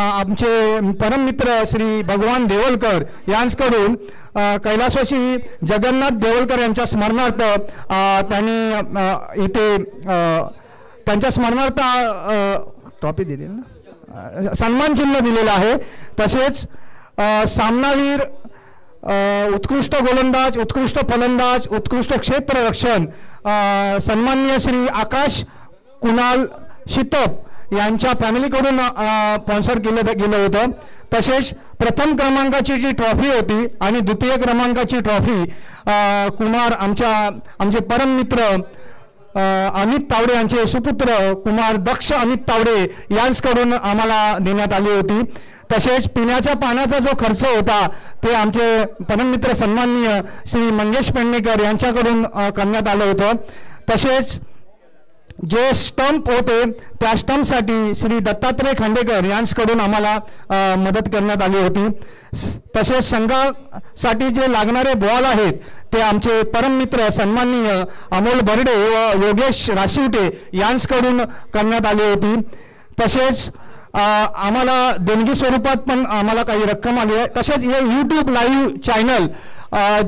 आमचे परममित्र श्री भगवान देवलकर यांच्याकडून कैलासवासी जगन्नाथ देवलकर यांच्या स्मरणार्थ त्यांनी इथे त्यांच्या स्मरणार्थ ट्रॉफी दिली ना, सन्मान चिन्ह दिलेलं आहे. तसेच सामनावीर, उत्कृष्ट गोलंदाज, उत्कृष्ट फलंदाज, उत्कृष्ट क्षेत्ररक्षण सन्माननीय श्री आकाश कुणाल शितप यांच्या फॅमिलीकडून स्पॉन्सर केलं होतं. तसेच प्रथम क्रमांकाची जी ट्रॉफी होती आणि द्वितीय क्रमांकाची ट्रॉफी आमचे परममित्र अमित तावडे यांचे सुपुत्र कुमार दक्ष अमित तावडे यांच्याकडून आम्हाला देण्यात आली होती. तसेच पिण्याच्या पाण्याचा जो खर्च होता ते आमचे परममित्र सन्माननीय श्री मंगेश पेडणेकर यांच्याकडून करण्यात आलं होतं. तसेच जे स्टंप होते त्या स्टंपसाठी श्री दत्तात्रय खांडेकर यांच्याकडून आम्हाला मदत करण्यात आली होती. तसेच संघासाठी जे लागणारे बॉल आहेत ते आमचे परममित्र सन्माननीय अमोल बर्डे व योगेश राशिवटे यांच्याकडून करण्यात आली होती. तसेच आम्हाला देणगी स्वरूपात पण आम्हाला काही रक्कम आली आहे. तसेच हे यूट्यूब लाईव्ह चॅनल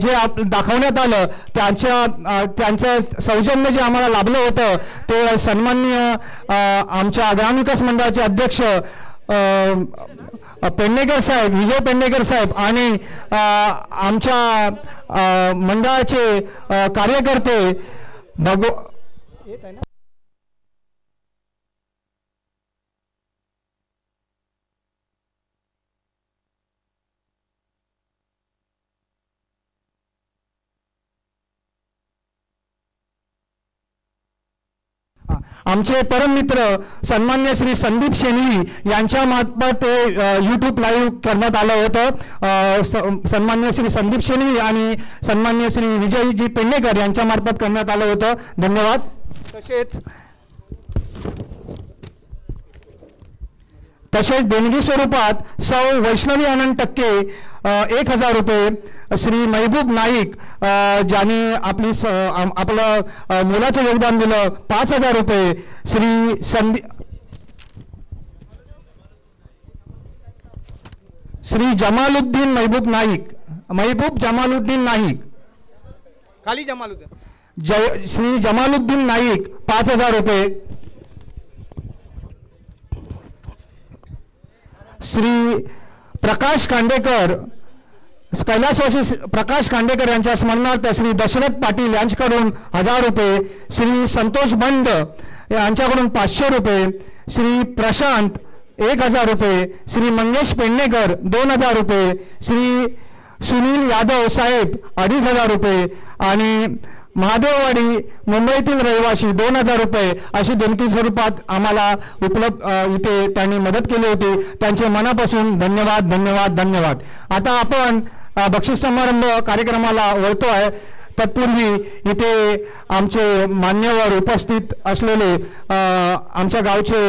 जे दाखवण्यात आलं त्यांचं सौजन्य जे आम्हाला लाभलं होतं ते सन्माननीय आमच्या ग्रामविकास मंडळाचे अध्यक्ष पेडणेकर साहेब, विजय पेडणेकर साहेब आणि आमच्या मंडळाचे कार्यकर्ते आमचे परममित्र सन्मान्य श्री संदीप शेणवी यांच्या मार्फत यूट्यूब लाईव्ह करण्यात आलं होतं. सन्मान्य श्री संदीप शेणवी आणि सन्मान्य श्री विजयजी पेडणेकर यांच्या मार्फत करण्यात आलं होतं. धन्यवाद. तसेच देणगी स्वरूपात सौ वैष्णवी आनंद टक्के 1000 रुपये, श्री महबूब नाईक ज्यांनी आपलं मोलाचं योगदान दिलं 5000 रुपये, श्री जमालुद्दीन महबूब जमालुद्दीन नाईक खाली श्री जमालुद्दीन नाईक 5000 रुपये, श्री प्रकाश खांडेकर कैलासवासी प्रकाश खांडेकर यांच्या स्मरणार्थ श्री दशरथ पाटील यांच्याकडून 1000 रुपये, श्री संतोष बंड यांच्याकडून 500 रुपये, श्री प्रशांत 1000 रुपये, श्री मंगेश पेडणेकर 2000 रुपये, श्री सुनील यादव साहेब 2500 रुपये आणि महादेववाडी मुंबईतील रहिवासी 2000 रुपये अशी देणगी स्वरूपात आम्हाला उपलब्ध इथे त्यांनी मदत केली होती. त्यांचे मनापासून धन्यवाद धन्यवाद धन्यवाद. आता आपण बक्षीस समारंभ कार्यक्रमाला वळतो आहे. तत्पूर्वी इथे आमचे मान्यवर उपस्थित असलेले आमच्या गावचे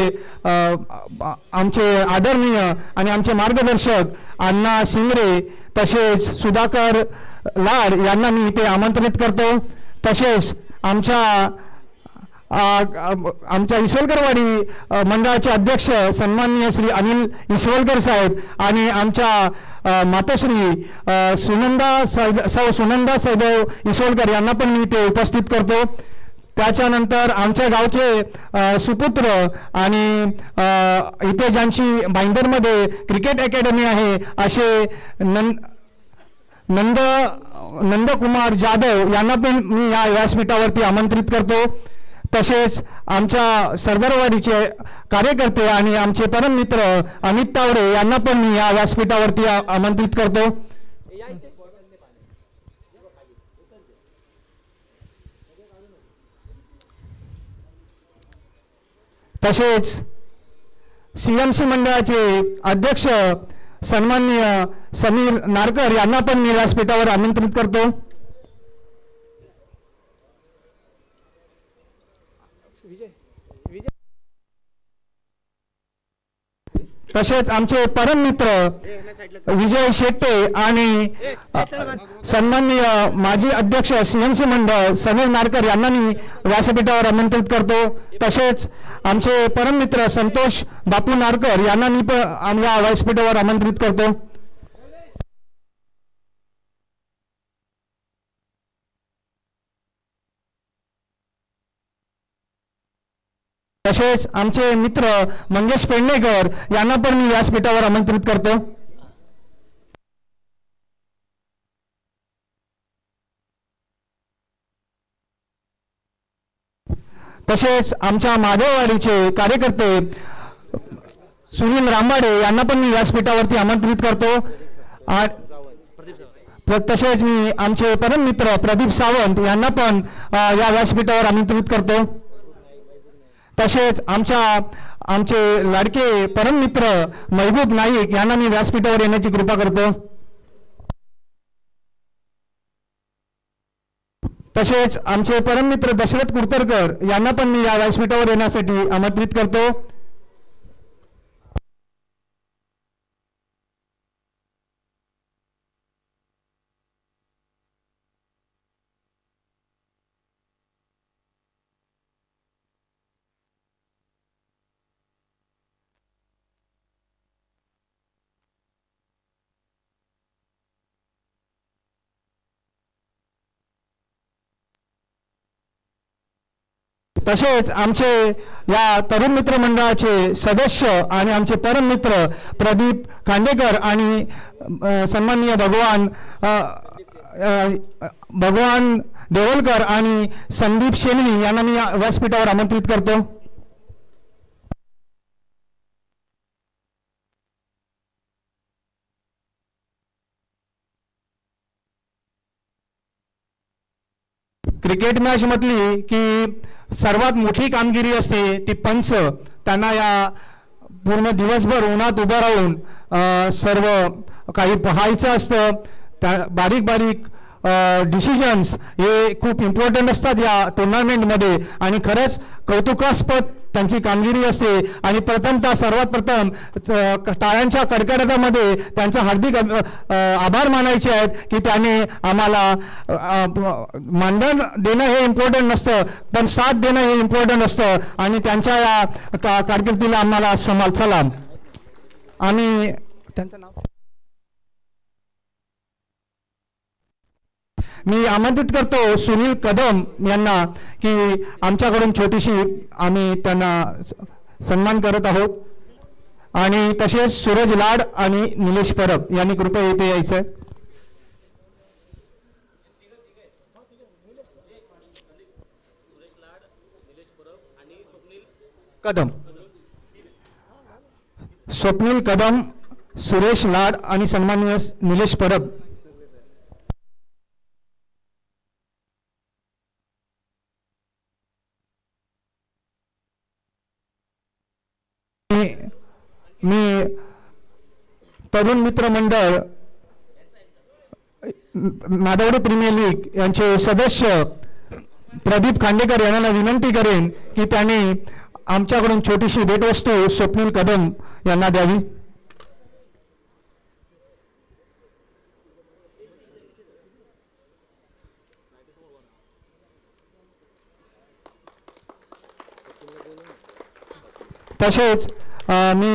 आमचे आदरणीय आणि आमचे मार्गदर्शक अण्णा सिंगरे तसेच सुधाकर लाड यांना मी इथे आमंत्रित करतो. तसेच आमच्या इसवलकरवाडी मंडळाचे अध्यक्ष सन्माननीय श्री अनिल इसवलकर साहेब आणि आमच्या मातोश्री सुनंदा सैदेव इसवलकर यांना पण मी इथे उपस्थित करतो. त्याच्यानंतर आमच्या गावचे सुपुत्र आणि इथे ज्यांची भाईंदरमध्ये क्रिकेट अकॅडमी आहे असे नंदकुमार जाधव यांना पण मी या व्यासपीठावरती आमंत्रित करतो. तसेच आमच्या सरदारवाडीचे कार्यकर्ते आणि आमचे परममित्र अमित तावडे यांना पण मी या व्यासपीठावरती आमंत्रित करतो. तसेच CMC मंडळाचे अध्यक्ष सन्माननीय समीर नारकर यांना पण मी व्यासपीठावर आमंत्रित करतो. तसेच आमचे परम मित्र विजय शेट्टे आणि सन्माननीय माजी अध्यक्ष सीएमसी मंडळ समीर नारकर यांना मी व्यासपीठावर आमंत्रित करतो। तसेच आमचे परम मित्र संतोष बापू नारकर यांना मी पण या व्यासपीठावर आमंत्रित करतो। तसेच आमचे मित्र मंगेश पेडणेकर यांना पण मी व्यासपीठावर आमंत्रित करतो। तसेच आमच्या माधववाडीचे कार्यकर्ते सुनील रामबाडे यांना पण मी व्यासपीठावरती आमंत्रित करतो। तसेच मी आमचे परम मित्र प्रदीप सावंत यांना पण या व्यासपीठावर आमंत्रित करतो। तसेच आमचे लाडके परम मित्र महबूब नाईक यांना मी व्यासपीठावर येण्याची कृपा करतो। तसेच आमचे परम मित्र दशरथ कुडतरकर यांना पण मी या व्यासपीठावर येण्यासाठी आमंत्रित करतो। तसेच आमचे या तरुण मित्र मंडळाचे सदस्य आणि आमचे परम मित्र प्रदीप खांडेकर आणि सन्माननीय भगवान देवलकर आणि संदीप शेणवी यांना मी व्यासपीठावर आमंत्रित करतो। क्रिकेट मॅच म्हटली की सर्वात मोठी कामगिरी असते ती पंच त्यांना या पूर्ण दिवसभर उन्हात उभं राहून सर्व काही पाहायचं असतं। बारीक बारीक डिसिजन्स हे खूप इम्पॉर्टंट असतात या टुर्नामेंटमध्ये आणि खरंच कौतुकास्पद त्यांची कामगिरी असते। आणि प्रथमतः सर्वात प्रथम टाळ्यांच्या कडकडाटामध्ये त्यांचा हार्दिक आभार मानायचे आहेत की त्याने आम्हाला मानधन देणं हे इम्पॉर्टंट नसतं पण साथ देणं हे इम्पॉर्टंट असतं आणि त्यांच्या या कारकिर्दीला आम्हाला सलाम। आम्ही त्यांचं नाव मी आमंत्रित करतो सुनील कदम यांना की आमच्याकडून छोटीशी आम्ही त्यांना सन्मान करत आहोत। आणि तसेच सूरज लाड आणि निलेश परब यांनी कृपया येथे यायचं। स्वप्नील कदम, सुरेश लाड आणि सन्माननीय निलेश परब। मी तरुण मित्र मंडळ नादवडे प्रीमियर लीग यांचे सदस्य प्रदीप खांडेकर यांना विनंती करेन की त्यांनी आमच्याकडून छोटीशी भेटवस्तू स्वप्नील कदम यांना द्यावी। तसेच मी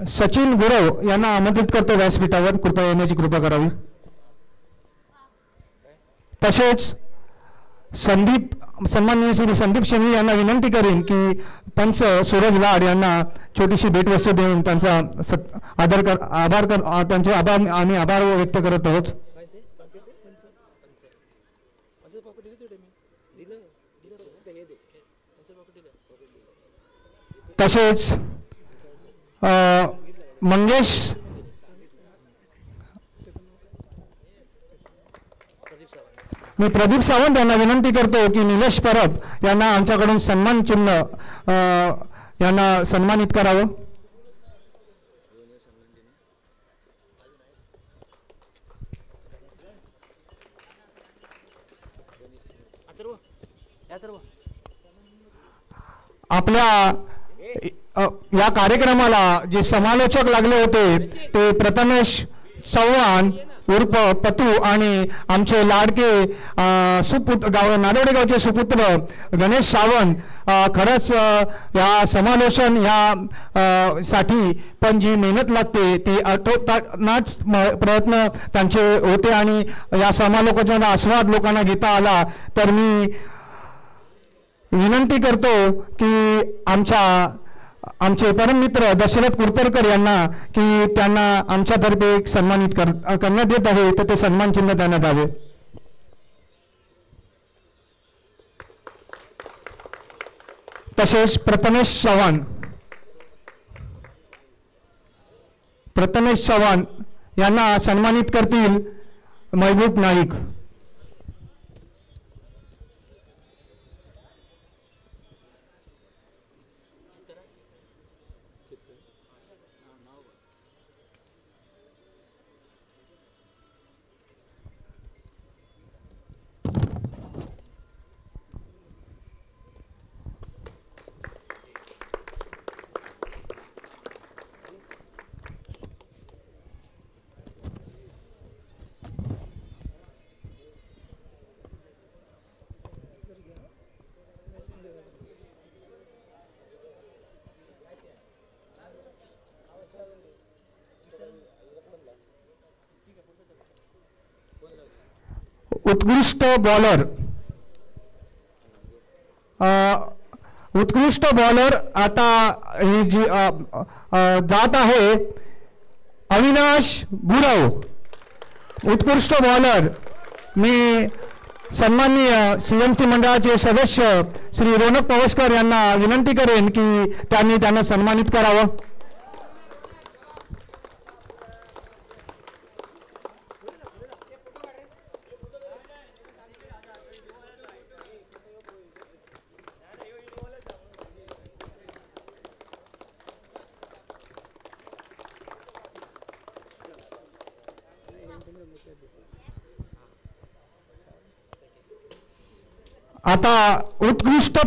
सचिन गुरव यांना आमंत्रित करतो व्यासपीठावर, कृपया येण्याची कृपा करावी। तसेच सन्माननीय श्री संदीप शेणवी यांना विनंती करेन की पंच सूरज लाड यांना छोटीशी भेटवस्तू देऊन त्यांचा त्यांचे आभार व्यक्त करत आहोत। तसेच मंगेश मी प्रदीप सावंत यांना विनंती करतो की निलेश परब यांना आमच्याकडून सन्मान चिन्ह यांना सन्मानित करावं। आपल्या या कार्यक्रमाला जे समालोचक लागले होते ते प्रथमेश चव्हाण उर्फ पतू आणि आमचे लाडके सुपुत्र नारोडे गावचे सुपुत्र गणेश सावंत. खरंच या समालोचन या साठी पण जी मेहनत लागते ती आटोपतानाच प्रयत्न त्यांचे होते आणि या समालोचनाचा आस्वाद लोकांना घेता आला. तर मी विनंती करतो की आमचे परममित्र दशरथ कुरतरकर यांना की त्यांना आमच्यातर्फे सन्मानित करण्यात येत आहे, तर ते सन्मान चिन्ह देण्यात आले. तसेच प्रथमेश चव्हाण यांना सन्मानित करतील महबूब नाईक. उत्कृष्ट बॉलर आता ही जी जात आहे अविनाश गुरव. उत्कृष्ट बॉलर मी सन्माननीय CMC मंडळाचे सदस्य श्री रोनक पवसकर यांना विनंती करेन की त्यांना सन्मानित करावं. आता उत्कृष्ट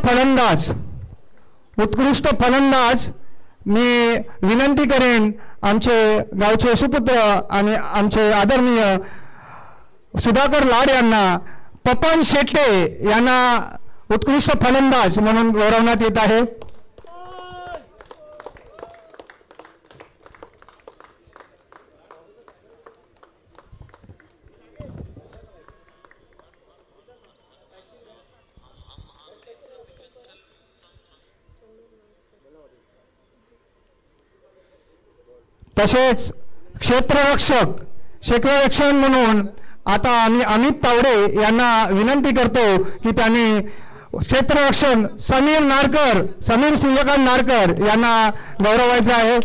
फलंदाज मी विनंती करेन आमचे गावचे सुपुत्र आणि आमचे आदरणीय सुधाकर लाड यांना पपन शेट्टे यांना उत्कृष्ट फलंदाज म्हणून गौरवण्यात येत आहे. तसेच क्षेत्ररक्षण म्हणून आता आम्ही अमित तावडे यांना विनंती करतो की त्यांनी क्षेत्ररक्षण समीर सूर्यकांत नारकर यांना गौरवायचं आहे.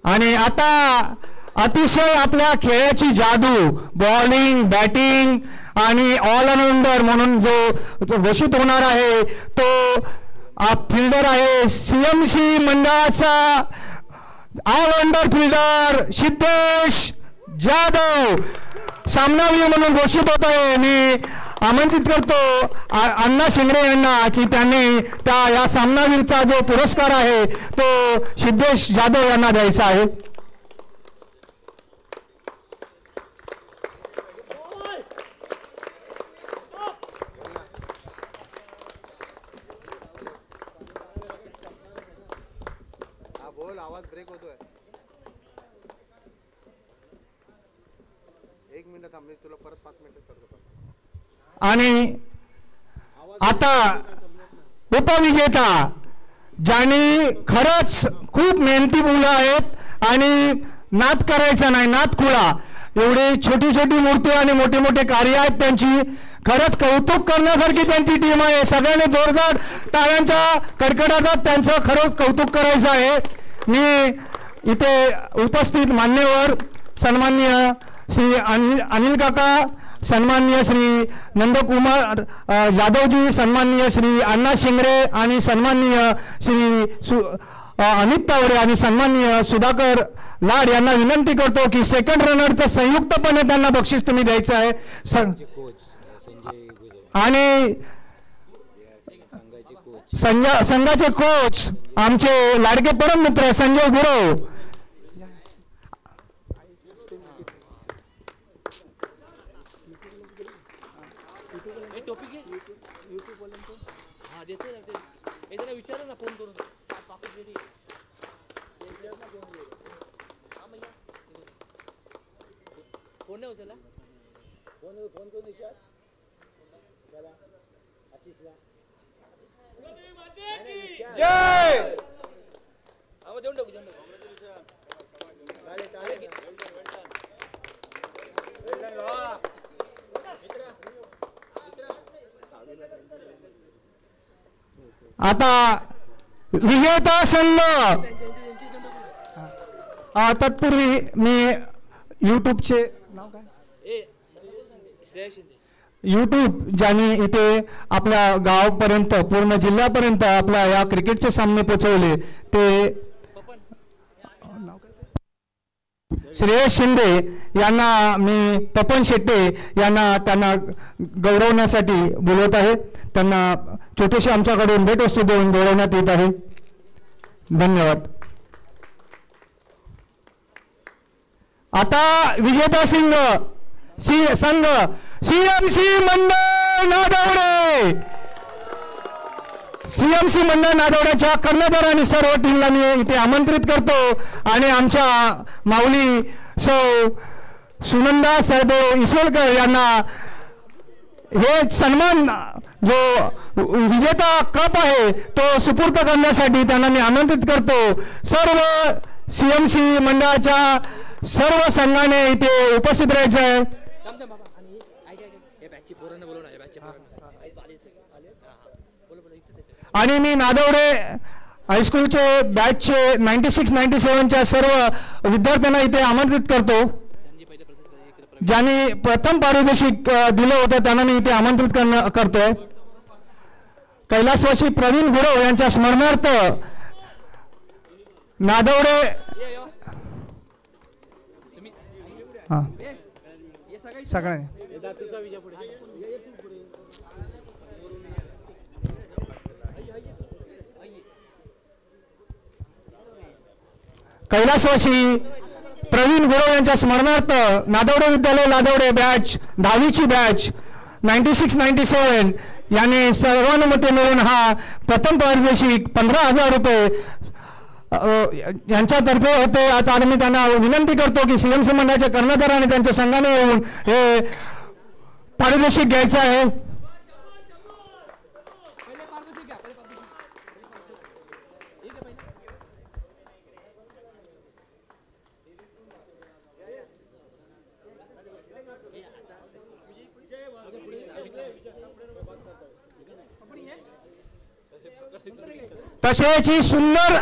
आणि आता अतिशय आपल्या खेळाची जादू बॉलिंग बॅटिंग आणि ऑलराऊंडर म्हणून जो घोषित होणार आहे तो फिल्डर आहे CMC मंडळाचा ऑलराऊंडर फिल्डर सिद्धेश जाधव सामनावीर म्हणून घोषित होत आहे. मी आमंत्रित करतो अण्णा शिंगरे यांना की त्यांनी या सामनावीरचा जो पुरस्कार आहे तो सिद्धेश जाधव यांना द्यायचा आहे. आवाज ब्रेक होतोय. 1 मिनिट थांब, तुला परत 5 मिनिट करतो. आणि आता उपविजेता ज्यांनी खरंच खूप मेहनती मुलं आहेत आणि नाद करायचा नाही, नाद खुळा, एवढी छोटी छोटी मूर्ती आणि मोठे मोठे कार्य आहेत त्यांची. खरंच कौतुक करण्यासारखी त्यांची टीम आहे. सगळ्यांनी जोरदार टाळ्यांच्या कडकडाटात त्यांचं खरंच कौतुक करायचं आहे. मी इथे उपस्थित मान्यवर सन्माननीय श्री अनिल काका सन्माननीय श्री नंदकुमार यादवजी, सन्माननीय श्री अण्णा शिंगरे आणि सन्माननीय श्री अमित तावडे आणि सन्माननीय सुधाकर लाड यांना विनंती करतो की सेकंड रनरचं संयुक्तपणे त्यांना बक्षीस तुम्ही द्यायचं आहे. आणि संघाचे कोच आमचे लाडके परम मित्र संजय गुरव. आता विजेता संघ. तत्पूर्वी मी यूट्यूबचे नाव काय, यूट्यूब ज्यांनी इथे आपल्या गावापर्यंत पूर्ण जिल्ह्यापर्यंत आपल्या या क्रिकेटचे सामने पोहोचवले ते श्रेयस शिंदे यांना मी तपन शेट्टे यांना त्यांना गौरवण्यासाठी बोलवत आहे. त्यांना छोटेसे आमच्याकडून भेटवस्तू देऊन गौरवण्यात येत आहे. धन्यवाद. आता विजेता संघ सीएमसी मंडळ नादवडे. सीएमसी मंडळ नादवड्याच्या कर्णधार आणि सर्व टीमला मी इथे आमंत्रित करतो आणि आमच्या माऊली सौ सुनंदा साहेब इसोलकर यांना हे सन्मान जो विजेता कप आहे तो सुपूर्द करण्यासाठी त्यांना मी आमंत्रित करतो. सर्व सीएमसी मंडळाच्या सर्व संघाने इथे उपस्थित राहायचं आहे. आणि मी नादवडे हायस्कूलचे बॅचचे 96-97च्या सर्व विद्यार्थ्यांना इथे आमंत्रित करतो. ज्यांनी प्रथम पारितोषिक दिलं होतं त्यांना मी इथे आमंत्रित करतोय. कैलासवासी प्रवीण गुरव यांच्या स्मरणार्थ नादवडे सगळ्यांनी कैलासवासी प्रवीण गुरव यांच्या स्मरणार्थ नादवडे विद्यालय लादवडे बॅच 10वीची बॅच 96-97 याने सर्वानुमते मिळून हा प्रथम पारितोषिक 15,000 रुपये यांच्यातर्फे होते. आता मी त्यांना विनंती करतो की सीएमसी मंडळाच्या कर्णधार आणि त्यांच्या संघाने येऊन हे पारितोषिक घ्यायचं आहे. तशाची सुंदर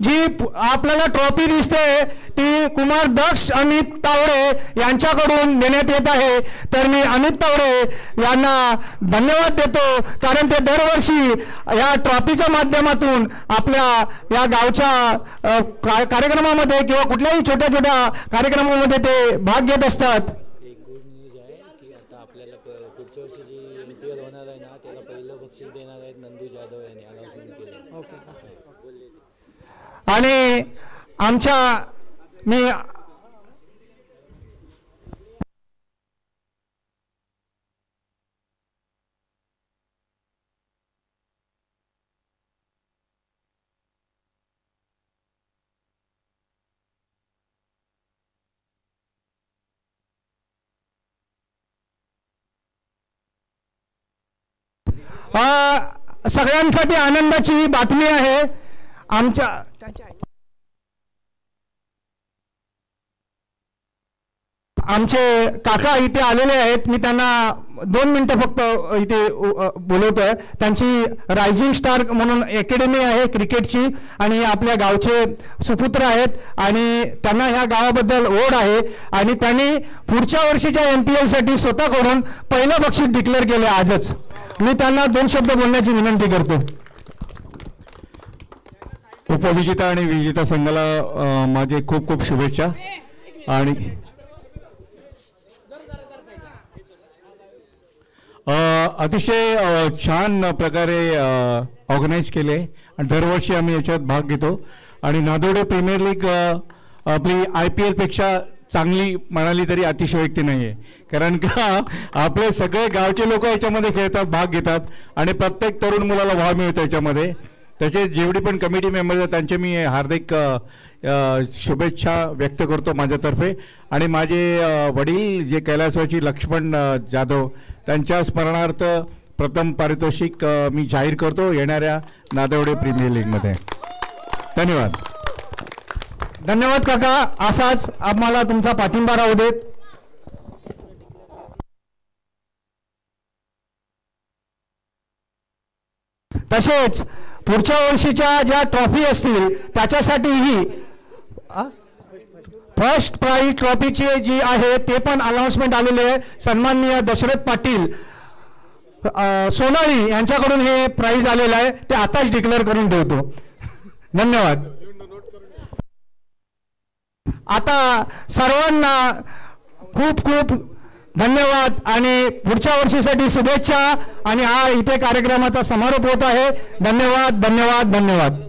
जी आपल्याला ट्रॉफी दिसते ती कुमार दक्ष अमित तावडे यांच्याकडून देण्यात येत आहे. तर मी अमित तावडे यांना धन्यवाद देतो कारण ते दरवर्षी या ट्रॉफीच्या माध्यमातून आपल्या या गावच्या कार्यक्रमामध्ये किंवा कुठल्याही छोट्या छोट्या कार्यक्रमामध्ये ते भाग घेत असतात. एक गुड न्यूज आहे की आता आपल्याला पुढच्या वर्षी जी MPL होणार आहे ना त्याला पहिलं बक्षीस देणार आहेत नंदू जाधव यांनी अनाउन्समेंट केलं. ओके. आणि आमच्या मी सगळ्यांसाठी आनंदाची बातमी आहे. आमचे काका इथे आलेले आहेत, मी त्यांना 2 मिनिटं फक्त इथे बोलवतोय. त्यांची रायझिंग स्टार म्हणून अकॅडमी आहे क्रिकेटची आणि आपल्या गावचे सुपुत्र आहेत आणि त्यांना ह्या गावाबद्दल ओढ आहे आणि त्यांनी पुढच्या वर्षीच्या MPL साठी स्वतःकडून पहिलं बक्षीस डिक्लेअर केलं आजच. मी त्यांना 2 शब्द बोलण्याची विनंती करतो. उपविजेता आणि विजेता संघाला माझे खूप खूप शुभेच्छा आणि अतिशय छान प्रकारे ऑर्गनाईज केले आणि दरवर्षी आम्ही याच्यात भाग घेतो आणि नादोडे प्रीमियर लीग आपली IPL पेक्षा चांगली म्हणाली तरी अतिशयोक्ती नाही आहे, कारण का आपले सगळे गावचे लोक याच्यामध्ये खेळतात, भाग घेतात आणि प्रत्येक तरुण मुलाला भाग मिळतो याच्यामध्ये. तसेच जेवढी पण कमिटी मेंबर्स आहेत त्यांचे मी हार्दिक शुभेच्छा व्यक्त करतो माझ्यातर्फे आणि माझे वडील जे कैलासवासी लक्ष्मण जाधव त्यांच्या स्मरणार्थ प्रथम पारितोषिक मी जाहीर करतो येणाऱ्या नादवडे प्रीमियर लीगमध्ये. धन्यवाद. धन्यवाद काका, असाच आम्हाला तुमचा पाठिंबा राहू देत. तसेच पुढच्या वर्षीच्या ज्या ट्रॉफी असतील त्याच्यासाठीही फर्स्ट प्राइज ट्रॉफीची जी आहे ते पण अनाउन्समेंट आलेले आहे. सन्माननीय दशरथ पाटील सोनाळी यांच्याकडून हे प्राइज आलेलं आहे, ते आताच डिक्लेअर करून ठेवतो. धन्यवाद. आता सर्वांना खूप खूप धन्यवाद आणि पुढच्या वर्षीसाठी शुभेच्छा आणि हा इथे कार्यक्रमाचा समारोप होत आहे. धन्यवाद धन्यवाद धन्यवाद.